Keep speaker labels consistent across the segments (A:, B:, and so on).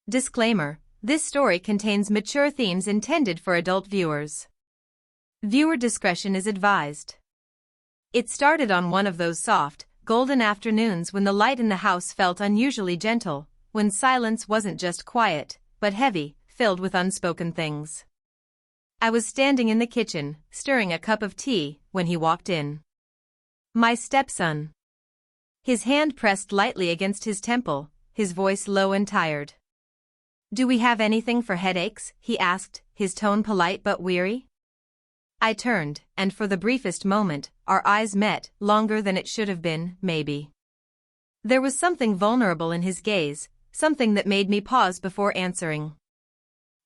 A: Disclaimer: this story contains mature themes intended for adult viewers. Viewer discretion is advised. It started on one of those soft, golden afternoons when the light in the house felt unusually gentle, when silence wasn't just quiet, but heavy, filled with unspoken things. I was standing in the kitchen, stirring a cup of tea, when he walked in. My stepson. His hand pressed lightly against his temple, his voice low and tired. "Do we have anything for headaches?" he asked, his tone polite but weary. I turned, and for the briefest moment, our eyes met, longer than it should have been, maybe. There was something vulnerable in his gaze, something that made me pause before answering.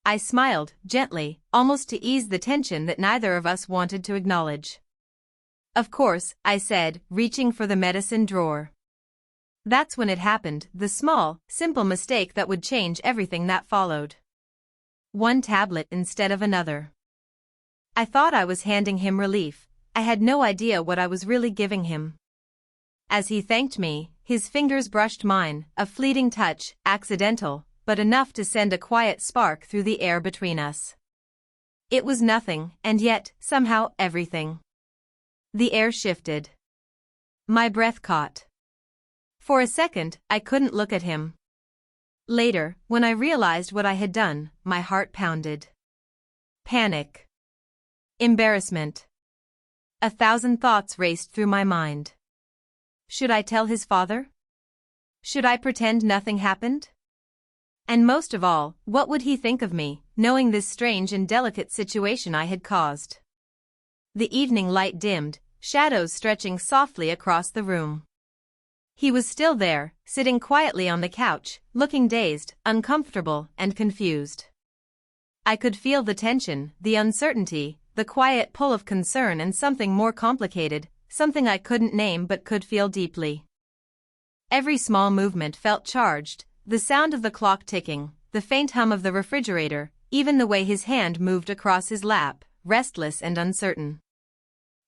A: I smiled, gently, almost to ease the tension that neither of us wanted to acknowledge. "Of course," I said, reaching for the medicine drawer. That's when it happened, the small, simple mistake that would change everything that followed. One tablet instead of another. I thought I was handing him relief. I had no idea what I was really giving him. As he thanked me, his fingers brushed mine, a fleeting touch, accidental, but enough to send a quiet spark through the air between us. It was nothing, and yet, somehow, everything. The air shifted. My breath caught. For a second, I couldn't look at him. Later, when I realized what I had done, my heart pounded. Panic. Embarrassment. 1,000 thoughts raced through my mind. Should I tell his father? Should I pretend nothing happened? And most of all, what would he think of me, knowing this strange and delicate situation I had caused? The evening light dimmed, shadows stretching softly across the room. He was still there, sitting quietly on the couch, looking dazed, uncomfortable, and confused. I could feel the tension, the uncertainty, the quiet pull of concern and something more complicated, something I couldn't name but could feel deeply. Every small movement felt charged, the sound of the clock ticking, the faint hum of the refrigerator, even the way his hand moved across his lap, restless and uncertain.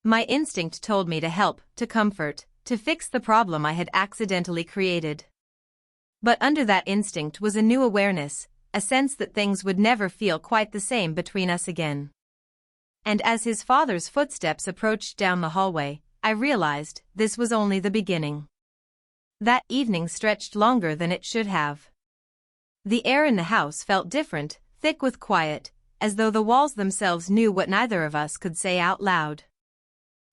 A: My instinct told me to help, to comfort, to fix the problem I had accidentally created. But under that instinct was a new awareness, a sense that things would never feel quite the same between us again. And as his father's footsteps approached down the hallway, I realized this was only the beginning. That evening stretched longer than it should have. The air in the house felt different, thick with quiet, as though the walls themselves knew what neither of us could say out loud.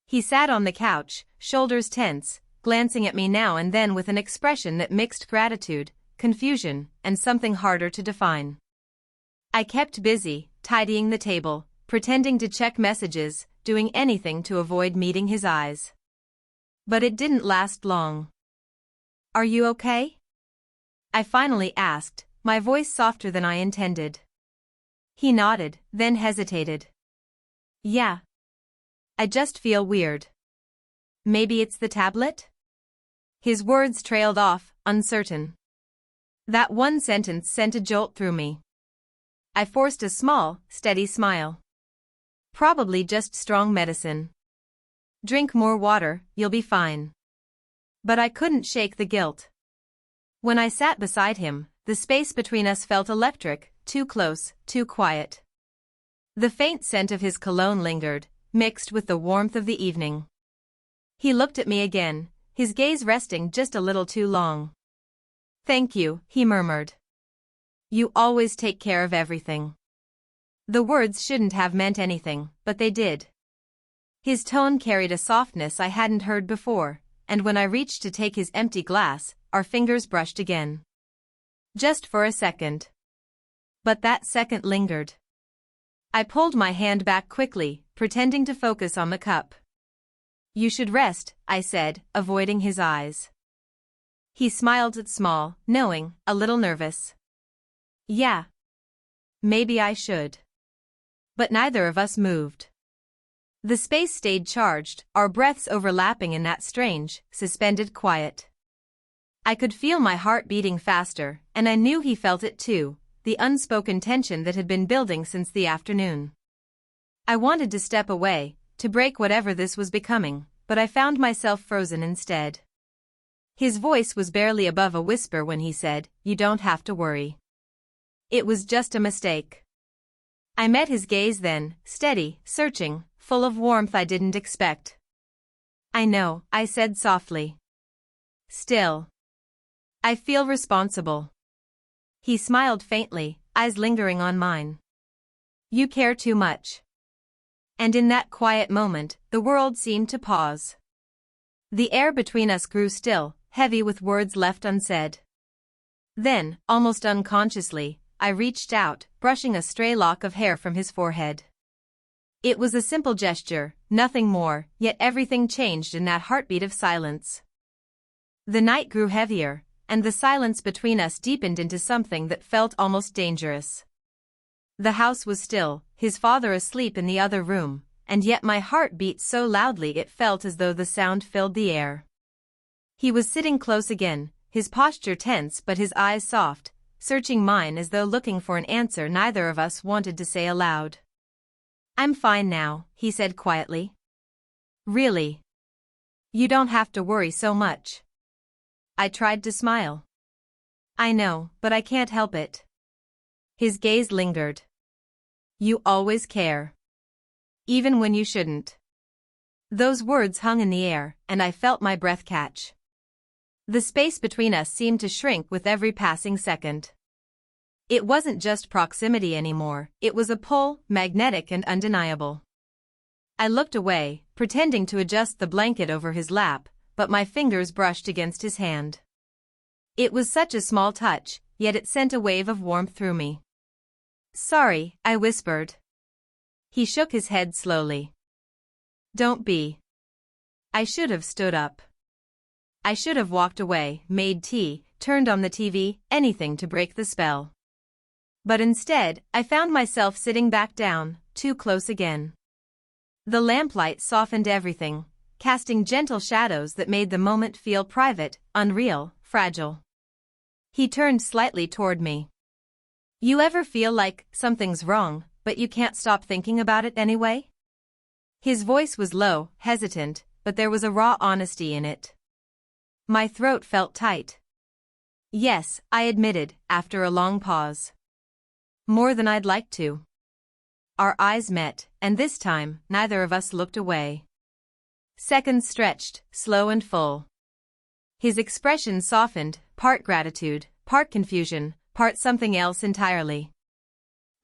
A: He sat on the couch, shoulders tense, glancing at me now and then with an expression that mixed gratitude, confusion, and something harder to define. I kept busy, tidying the table, pretending to check messages, doing anything to avoid meeting his eyes. But it didn't last long. "Are you okay?" I finally asked, my voice softer than I intended. He nodded, then hesitated. "Yeah. I just feel weird. Maybe it's the tablet?" His words trailed off, uncertain. That one sentence sent a jolt through me. I forced a small, steady smile. "Probably just strong medicine. Drink more water, you'll be fine." But I couldn't shake the guilt. When I sat beside him, the space between us felt electric, too close, too quiet. The faint scent of his cologne lingered, mixed with the warmth of the evening. He looked at me again, his gaze resting just a little too long. "Thank you," he murmured. "You always take care of everything." The words shouldn't have meant anything, but they did. His tone carried a softness I hadn't heard before, and when I reached to take his empty glass, our fingers brushed again. Just for a second. But that second lingered. I pulled my hand back quickly, pretending to focus on the cup. "You should rest," I said, avoiding his eyes. He smiled small, knowing, a little nervous. "Yeah. Maybe I should." But neither of us moved. The space stayed charged, our breaths overlapping in that strange, suspended quiet. I could feel my heart beating faster, and I knew he felt it too, the unspoken tension that had been building since the afternoon. I wanted to step away, to break whatever this was becoming, but I found myself frozen instead. His voice was barely above a whisper when he said, "You don't have to worry. It was just a mistake. I met his gaze then, steady, searching, full of warmth I didn't expect. I know, I said softly. Still. I feel responsible. He smiled faintly, eyes lingering on mine. You care too much. And in that quiet moment, the world seemed to pause. The air between us grew still, heavy with words left unsaid. Then, almost unconsciously, I reached out, brushing a stray lock of hair from his forehead. It was a simple gesture, nothing more, yet everything changed in that heartbeat of silence. The night grew heavier, and the silence between us deepened into something that felt almost dangerous. The house was still, his father asleep in the other room, and yet my heart beat so loudly it felt as though the sound filled the air. He was sitting close again, his posture tense but his eyes soft, searching mine as though looking for an answer neither of us wanted to say aloud. I'm fine now, he said quietly. Really? You don't have to worry so much. I tried to smile. I know, but I can't help it. His gaze lingered. You always care. Even when you shouldn't. Those words hung in the air, and I felt my breath catch. The space between us seemed to shrink with every passing second. It wasn't just proximity anymore, it was a pull, magnetic and undeniable. I looked away, pretending to adjust the blanket over his lap, but my fingers brushed against his hand. It was such a small touch, yet it sent a wave of warmth through me. Sorry, I whispered. He shook his head slowly. Don't be. I should have stood up. I should have walked away, made tea, turned on the TV, anything to break the spell. But instead, I found myself sitting back down, too close again. The lamplight softened everything, casting gentle shadows that made the moment feel private, unreal, fragile. He turned slightly toward me. You ever feel like something's wrong, but you can't stop thinking about it anyway? His voice was low, hesitant, but there was a raw honesty in it. My throat felt tight. Yes, I admitted, after a long pause. More than I'd like to. Our eyes met, and this time, neither of us looked away. Seconds stretched, slow and full. His expression softened, part gratitude, part confusion, part something else entirely.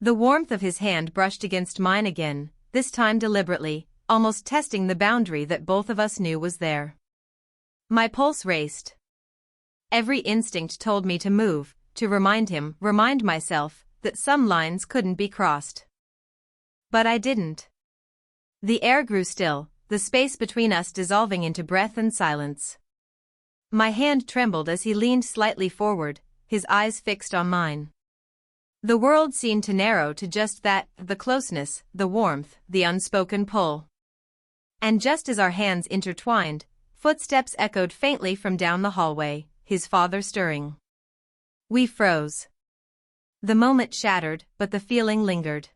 A: The warmth of his hand brushed against mine again, this time deliberately, almost testing the boundary that both of us knew was there. My pulse raced. Every instinct told me to move, to remind myself, that some lines couldn't be crossed. But I didn't. The air grew still, the space between us dissolving into breath and silence. My hand trembled as he leaned slightly forward, his eyes fixed on mine. The world seemed to narrow to just that, the closeness, the warmth, the unspoken pull. And just as our hands intertwined, footsteps echoed faintly from down the hallway, his father stirring. We froze. The moment shattered, but the feeling lingered.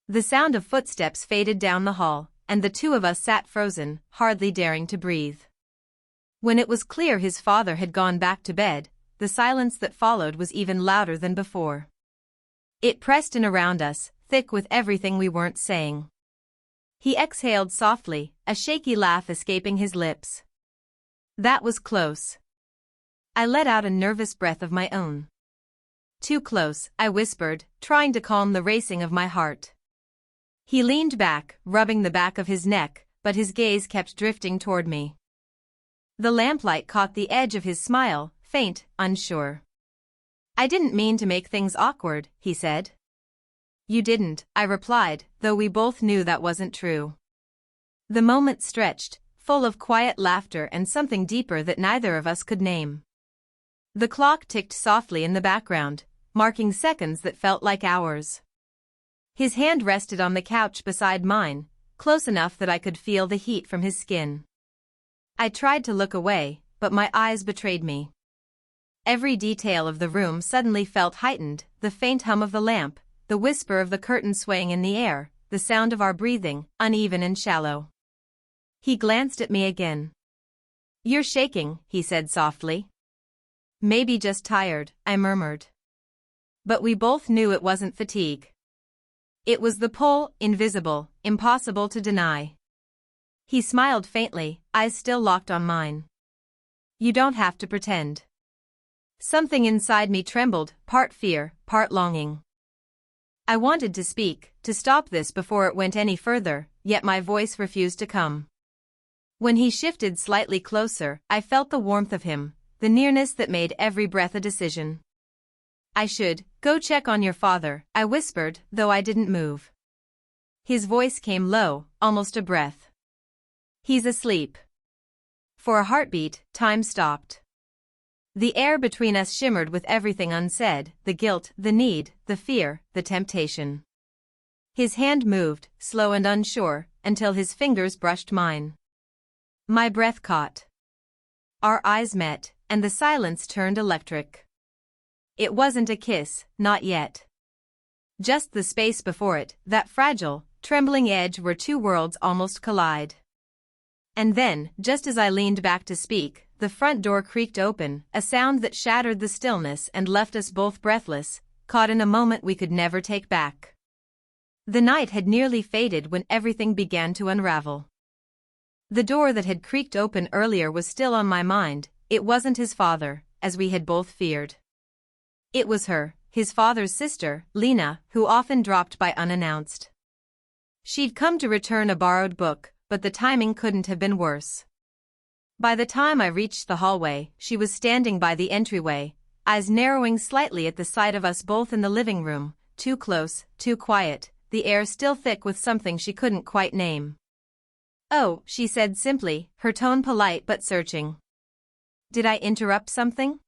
A: The sound of footsteps faded down the hall, and the two of us sat frozen, hardly daring to breathe. When it was clear his father had gone back to bed, the silence that followed was even louder than before. It pressed in around us, thick with everything we weren't saying. He exhaled softly, a shaky laugh escaping his lips. That was close. I let out a nervous breath of my own. Too close, I whispered, trying to calm the racing of my heart. He leaned back, rubbing the back of his neck, but his gaze kept drifting toward me. The lamplight caught the edge of his smile, faint, unsure. I didn't mean to make things awkward, he said. You didn't, I replied, though we both knew that wasn't true. The moment stretched, full of quiet laughter and something deeper that neither of us could name. The clock ticked softly in the background, marking seconds that felt like hours. His hand rested on the couch beside mine, close enough that I could feel the heat from his skin. I tried to look away, but my eyes betrayed me. Every detail of the room suddenly felt heightened, the faint hum of the lamp, the whisper of the curtain swaying in the air, the sound of our breathing, uneven and shallow. He glanced at me again. You're shaking, he said softly. Maybe just tired, I murmured. But we both knew it wasn't fatigue. It was the pull, invisible, impossible to deny. He smiled faintly, eyes still locked on mine. You don't have to pretend. Something inside me trembled, part fear, part longing. I wanted to speak, to stop this before it went any further, yet my voice refused to come. When he shifted slightly closer, I felt the warmth of him, the nearness that made every breath a decision. I should go check on your father, I whispered, though I didn't move. His voice came low, almost a breath. He's asleep. For a heartbeat, time stopped. The air between us shimmered with everything unsaid, the guilt, the need, the fear, the temptation. His hand moved, slow and unsure, until his fingers brushed mine. My breath caught. Our eyes met, and the silence turned electric. It wasn't a kiss, not yet. Just the space before it, that fragile, trembling edge where two worlds almost collide. And then, just as I leaned back to speak, the front door creaked open, a sound that shattered the stillness and left us both breathless, caught in a moment we could never take back. The night had nearly faded when everything began to unravel. The door that had creaked open earlier was still on my mind. It wasn't his father, as we had both feared. It was her, his father's sister, Lena, who often dropped by unannounced. She'd come to return a borrowed book, but the timing couldn't have been worse. By the time I reached the hallway, she was standing by the entryway, eyes narrowing slightly at the sight of us both in the living room, too close, too quiet, the air still thick with something she couldn't quite name. "Oh," she said simply, her tone polite but searching. "Did I interrupt something?"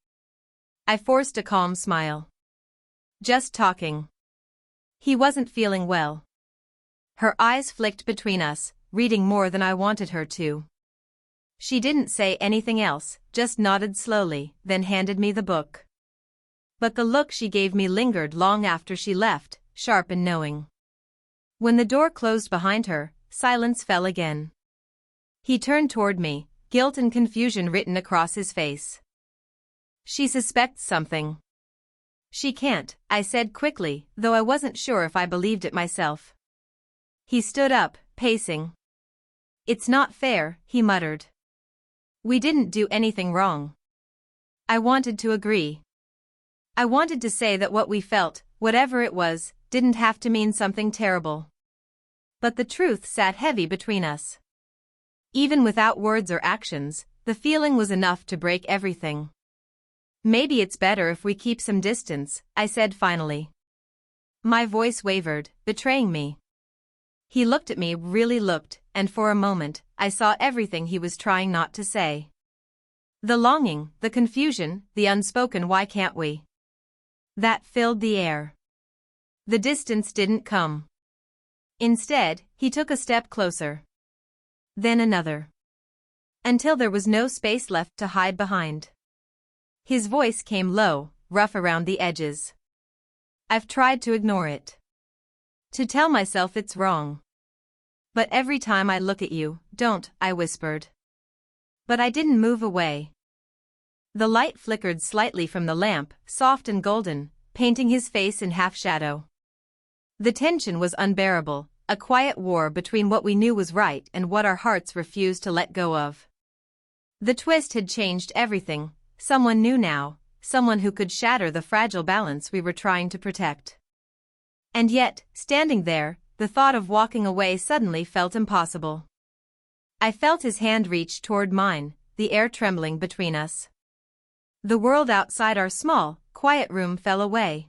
A: I forced a calm smile. "Just talking." He wasn't feeling well. Her eyes flicked between us, reading more than I wanted her to. She didn't say anything else, just nodded slowly, then handed me the book. But the look she gave me lingered long after she left, sharp and knowing. When the door closed behind her, silence fell again. He turned toward me, guilt and confusion written across his face. "She suspects something." "She can't," I said quickly, though I wasn't sure if I believed it myself. He stood up, pacing. "It's not fair," he muttered. "We didn't do anything wrong." I wanted to agree. I wanted to say that what we felt, whatever it was, didn't have to mean something terrible. But the truth sat heavy between us. Even without words or actions, the feeling was enough to break everything. "Maybe it's better if we keep some distance," I said finally. My voice wavered, betraying me. He looked at me, really looked, and for a moment, I saw everything he was trying not to say. The longing, the confusion, the unspoken "why can't we?" That filled the air. The distance didn't come. Instead, he took a step closer. Then another. Until there was no space left to hide behind. His voice came low, rough around the edges. "I've tried to ignore it. To tell myself it's wrong. But every time I look at you, don't," I whispered. But I didn't move away. The light flickered slightly from the lamp, soft and golden, painting his face in half-shadow. The tension was unbearable, a quiet war between what we knew was right and what our hearts refused to let go of. The twist had changed everything, someone new now, someone who could shatter the fragile balance we were trying to protect. And yet, standing there, the thought of walking away suddenly felt impossible. I felt his hand reach toward mine, the air trembling between us. The world outside our small, quiet room fell away.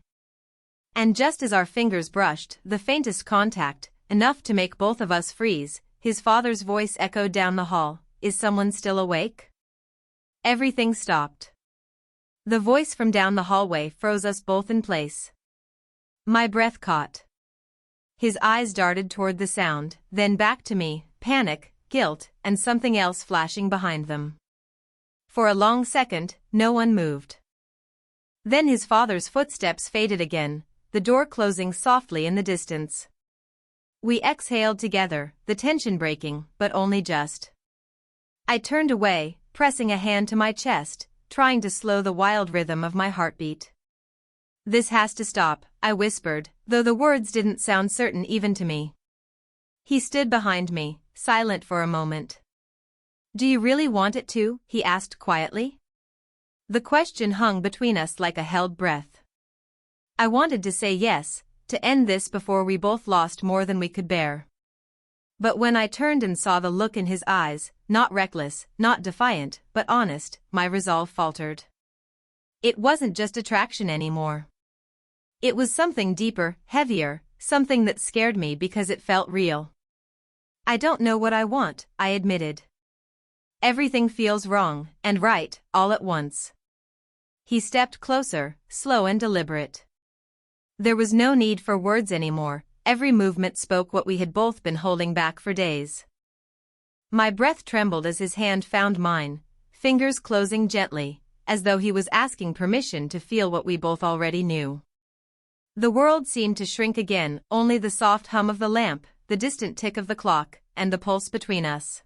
A: And just as our fingers brushed the faintest contact, enough to make both of us freeze, his father's voice echoed down the hall, "Is someone still awake?" Everything stopped. The voice from down the hallway froze us both in place. My breath caught. His eyes darted toward the sound, then back to me, panic, guilt, and something else flashing behind them. For a long second, no one moved. Then his father's footsteps faded again, the door closing softly in the distance. We exhaled together, the tension breaking, but only just. I turned away, pressing a hand to my chest, trying to slow the wild rhythm of my heartbeat. "This has to stop," I whispered, though the words didn't sound certain even to me. He stood behind me, silent for a moment. "Do you really want it to?" he asked quietly. The question hung between us like a held breath. I wanted to say yes, to end this before we both lost more than we could bear. But when I turned and saw the look in his eyes, not reckless, not defiant, but honest, my resolve faltered. It wasn't just attraction anymore. It was something deeper, heavier, something that scared me because it felt real. "I don't know what I want," I admitted. "Everything feels wrong, and right, all at once." He stepped closer, slow and deliberate. There was no need for words anymore, every movement spoke what we had both been holding back for days. My breath trembled as his hand found mine, fingers closing gently, as though he was asking permission to feel what we both already knew. The world seemed to shrink again, only the soft hum of the lamp, the distant tick of the clock, and the pulse between us.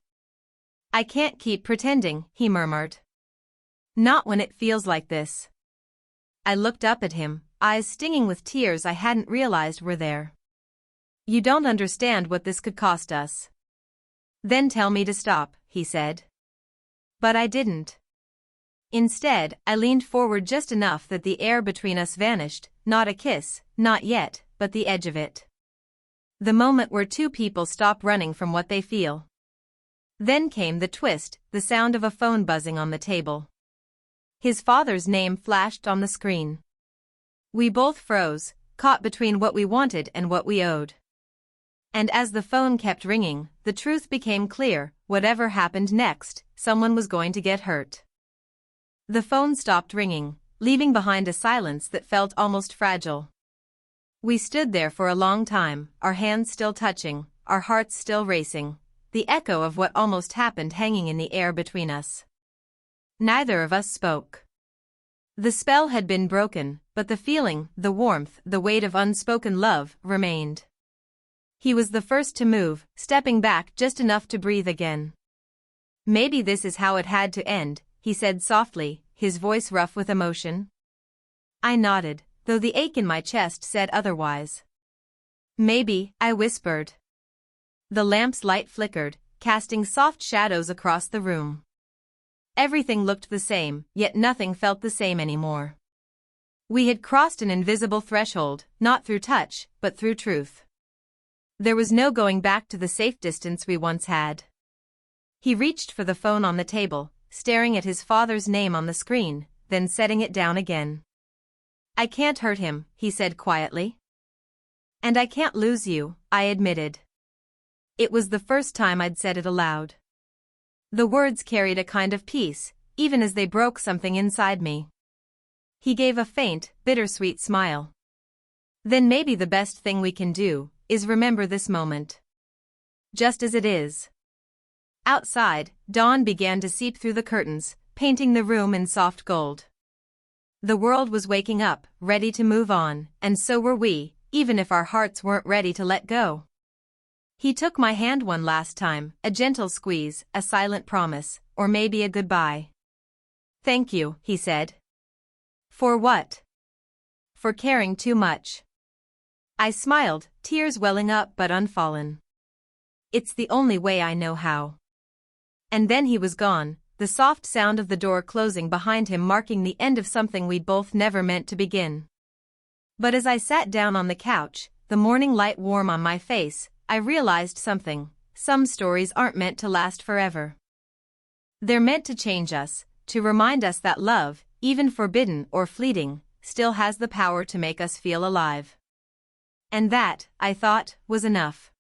A: "I can't keep pretending," he murmured. "Not when it feels like this." I looked up at him, eyes stinging with tears I hadn't realized were there. "You don't understand what this could cost us." "Then tell me to stop," he said. But I didn't. Instead, I leaned forward just enough that the air between us vanished, not a kiss, not yet, but the edge of it. The moment where two people stop running from what they feel. Then came the twist, the sound of a phone buzzing on the table. His father's name flashed on the screen. We both froze, caught between what we wanted and what we owed. And as the phone kept ringing, the truth became clear: whatever happened next, someone was going to get hurt. The phone stopped ringing, leaving behind a silence that felt almost fragile. We stood there for a long time, our hands still touching, our hearts still racing, the echo of what almost happened hanging in the air between us. Neither of us spoke. The spell had been broken, but the feeling, the warmth, the weight of unspoken love, remained. He was the first to move, stepping back just enough to breathe again. "Maybe this is how it had to end," he said softly, his voice rough with emotion. I nodded, though the ache in my chest said otherwise. "Maybe," I whispered. The lamp's light flickered, casting soft shadows across the room. Everything looked the same, yet nothing felt the same anymore. We had crossed an invisible threshold, not through touch, but through truth. There was no going back to the safe distance we once had. He reached for the phone on the table, staring at his father's name on the screen, then setting it down again. "I can't hurt him," he said quietly. "And I can't lose you," I admitted. It was the first time I'd said it aloud. The words carried a kind of peace, even as they broke something inside me. He gave a faint, bittersweet smile. "Then maybe the best thing we can do is remember this moment. Just as it is." Outside, dawn began to seep through the curtains, painting the room in soft gold. The world was waking up, ready to move on, and so were we, even if our hearts weren't ready to let go. He took my hand one last time, a gentle squeeze, a silent promise, or maybe a goodbye. "Thank you," he said. "For what?" "For caring too much." I smiled, tears welling up but unfallen. "It's the only way I know how." And then he was gone, the soft sound of the door closing behind him marking the end of something we'd both never meant to begin. But as I sat down on the couch, the morning light warm on my face, I realized something: some stories aren't meant to last forever. They're meant to change us, to remind us that love, even forbidden or fleeting, still has the power to make us feel alive. And that, I thought, was enough.